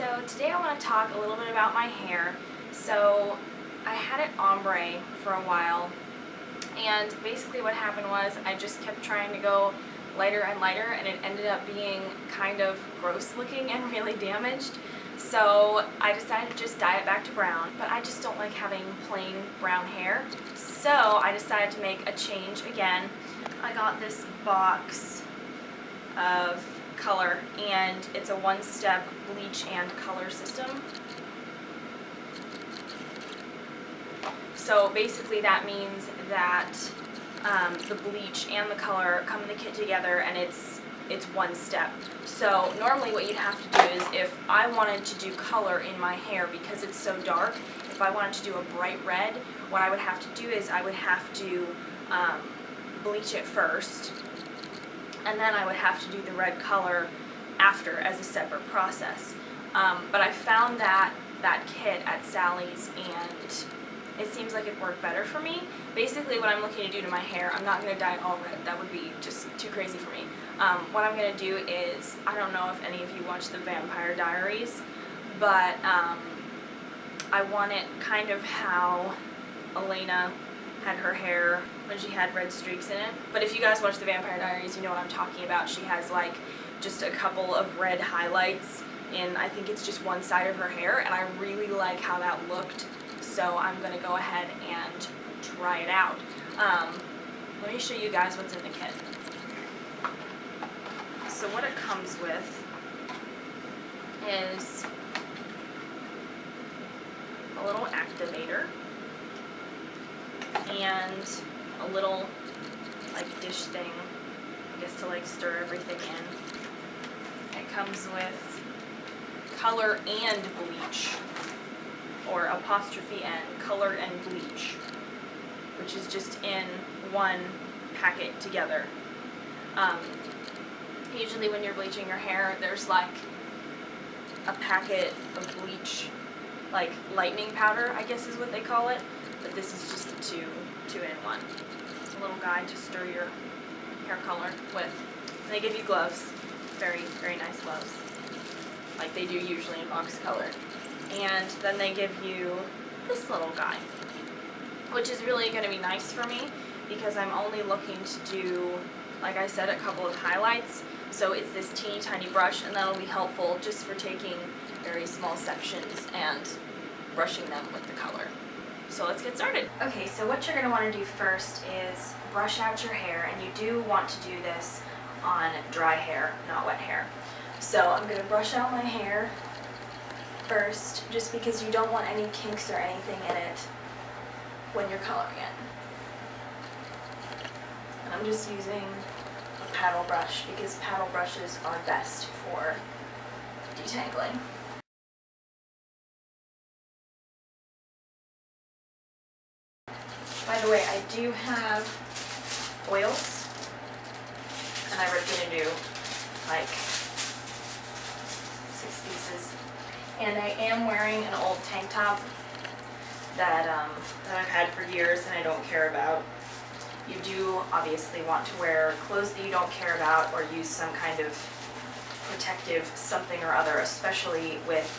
So today I want to talk a little bit about my hair. So I had it ombre for a while, and basically what happened was I just kept trying to go lighter and lighter, and it ended up being kind of gross looking and really damaged. So I decided to just dye it back to brown, but I just don't like having plain brown hair. So I decided to make a change again. I got this box of color, and it's a one-step bleach and color system. So basically that means that the bleach and the color come in the kit together, and it's one step. So normally what you'd have to do is, if I wanted to do color in my hair because it's so dark, if I wanted to do a bright red, what I would have to do is I would have to bleach it first, and then I would have to do the red color after as a separate process. But I found that kit at Sally's, and it seems like it worked better for me. Basically what I'm looking to do to my hair, I'm not going to dye it all red, that would be just too crazy for me. What I'm going to do is, I don't know if any of you watch the Vampire Diaries, but I want it kind of how Elena had her hair when she had red streaks in it. But if you guys watch the Vampire Diaries, you know what I'm talking about. She has like just a couple of red highlights in, I think it's just one side of her hair, and I really like how that looked. So I'm going to go ahead and try it out. Let me show you guys what's in the kit. So what it comes with is a little activator and a little like dish thing, I guess, to like stir everything in. It comes with color and bleach, or apostrophe N, color and bleach, which is just in one packet together. Usually when you're bleaching your hair, there's like a packet of bleach, like lightening powder, I guess is what they call it, but this is just a two in one. It's a little guide to stir your hair color with. And they give you gloves, very, very nice gloves, like they do usually in box color. And then they give you this little guy, which is really going to be nice for me because I'm only looking to do, like I said, a couple of highlights. So it's this teeny tiny brush, and that'll be helpful just for taking very small sections and brushing them with the color. So let's get started. Okay, so what you're going to want to do first is brush out your hair, and you do want to do this on dry hair, not wet hair. So I'm going to brush out my hair first, just because you don't want any kinks or anything in it when you're coloring it. And I'm just using a paddle brush because paddle brushes are best for detangling. By the way, I do have oils, and I was going to do like 6 pieces. And I am wearing an old tank top that I've had for years and I don't care about. You do obviously want to wear clothes that you don't care about, or use some kind of protective something or other, especially with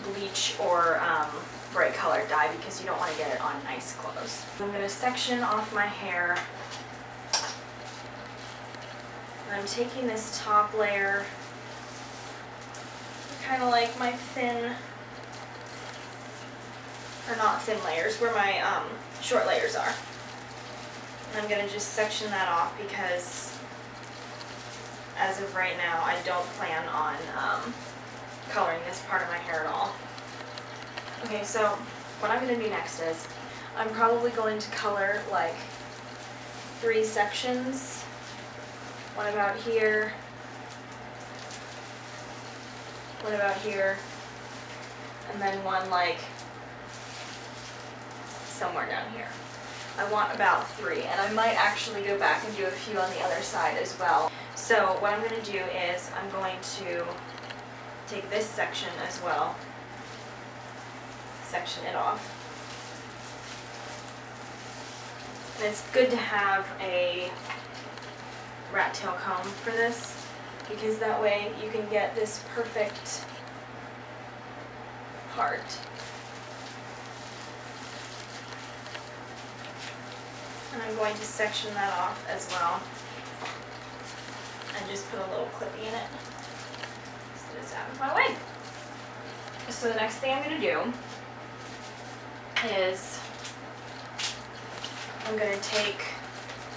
bleach or bright colored dye, because you don't want to get it on nice clothes. I'm going to section off my hair. And I'm taking this top layer, kind of like my thin, or not thin layers, where my short layers are. And I'm going to just section that off because as of right now I don't plan on coloring this part of my hair at all. Okay, so what I'm going to do next is I'm probably going to color like 3 sections. One about here, one about here, and then one like somewhere down here. I want about 3, and I might actually go back and do a few on the other side as well. So what I'm going to do is I'm going to take this section as well, section it off. And it's good to have a rat tail comb for this, because that way you can get this perfect part. And I'm going to section that off as well. And just put a little clippy in it so that it's out of my way. So the next thing I'm going to do is I'm going to take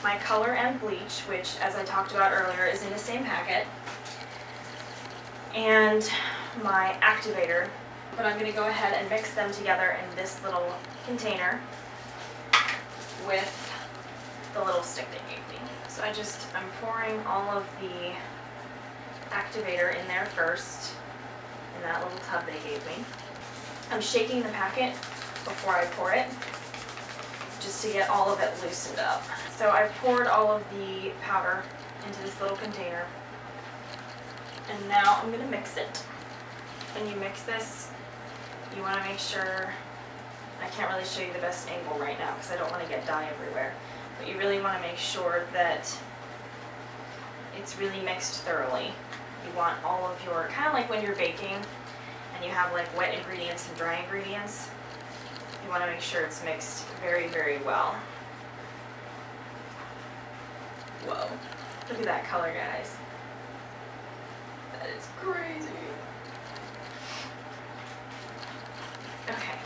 my color and bleach, which, as I talked about earlier, is in the same packet, and my activator, but I'm going to go ahead and mix them together in this little container with the little stick they gave me. So I'm pouring all of the activator in there first, in that little tub they gave me. I'm shaking the packet before I pour it, just to get all of it loosened up. So I've poured all of the powder into this little container, and now I'm going to mix it. When you mix this, you want to make sure, I can't really show you the best angle right now because I don't want to get dye everywhere, but you really want to make sure that it's really mixed thoroughly. You want all of your, kind of like when you're baking and you have like wet ingredients and dry ingredients, you want to make sure it's mixed very, very well. Whoa, look at that color, guys. That is crazy. Okay.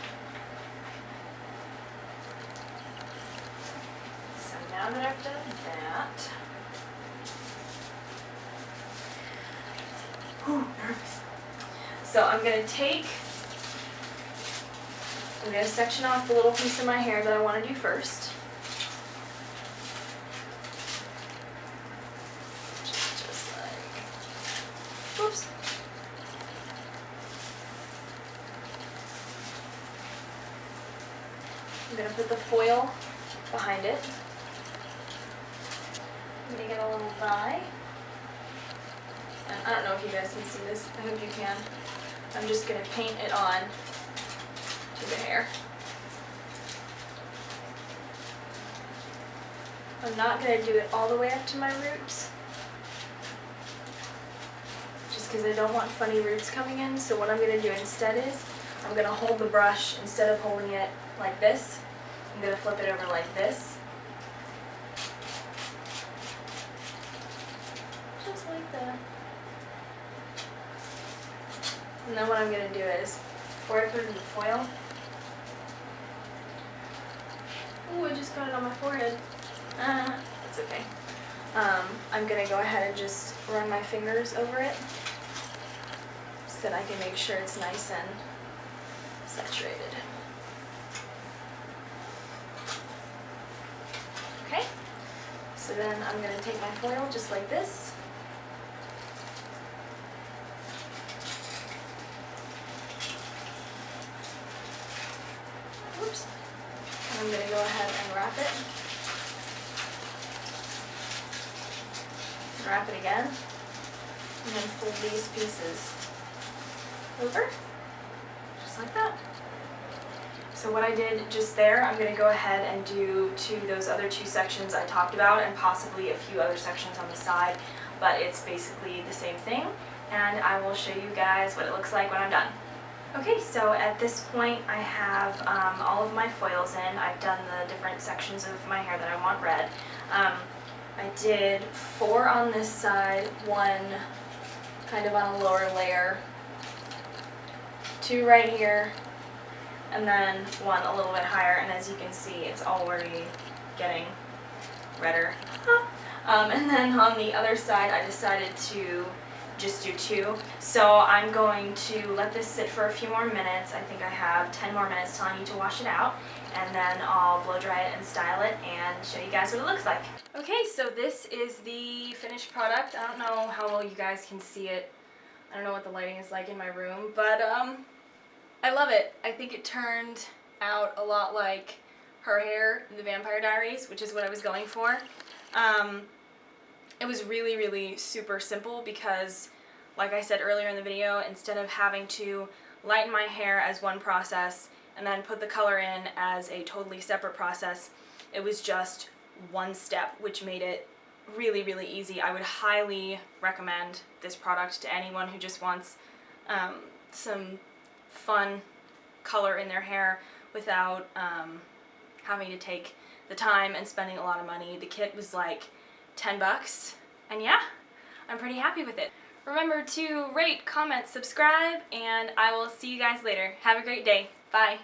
So now that I've done that, whew, nervous. So I'm going to section off the little piece of my hair that I want to do first. Just like, whoops. I'm going to put the foil behind it. I'm going to get a little dye. And I don't know if you guys can see this. I hope you can. I'm just going to paint it on to the hair. I'm not going to do it all the way up to my roots, just because I don't want funny roots coming in. So what I'm going to do instead is I'm going to hold the brush, instead of holding it like this, I'm going to flip it over like this. Just like that. And then what I'm going to do is, before I put it in the foil, ooh, I just got it on my forehead. That's okay. I'm going to go ahead and just run my fingers over it so that I can make sure it's nice and saturated. Okay, so then I'm going to take my foil just like this. Oops. And I'm going to go ahead and wrap it. Wrap it again. And then fold these pieces over, just like that. So what I did just there, I'm going to go ahead and do to those other two sections I talked about, and possibly a few other sections on the side, but it's basically the same thing, and I will show you guys what it looks like when I'm done. Okay, so at this point I have all of my foils in. I've done the different sections of my hair that I want red. I did 4 on this side, 1 kind of on a lower layer, 2 right here, and then 1 a little bit higher, and as you can see it's already getting redder. And then on the other side I decided to just do 2. So I'm going to let this sit for a few more minutes. I think I have 10 more minutes till I need to wash it out, and then I'll blow dry it and style it and show you guys what it looks like. Okay, so this is the finished product. I don't know how well you guys can see it. I don't know what the lighting is like in my room, but I love it. I think it turned out a lot like her hair in the Vampire Diaries, which is what I was going for. It was really, really super simple because, like I said earlier in the video, instead of having to lighten my hair as one process and then put the color in as a totally separate process, it was just one step, which made it really, really easy. I would highly recommend this product to anyone who just wants some fun color in their hair without having to take the time and spending a lot of money. The kit was like 10 bucks, and yeah, I'm pretty happy with it. Remember to rate, comment, subscribe, and I will see you guys later. Have a great day. Bye.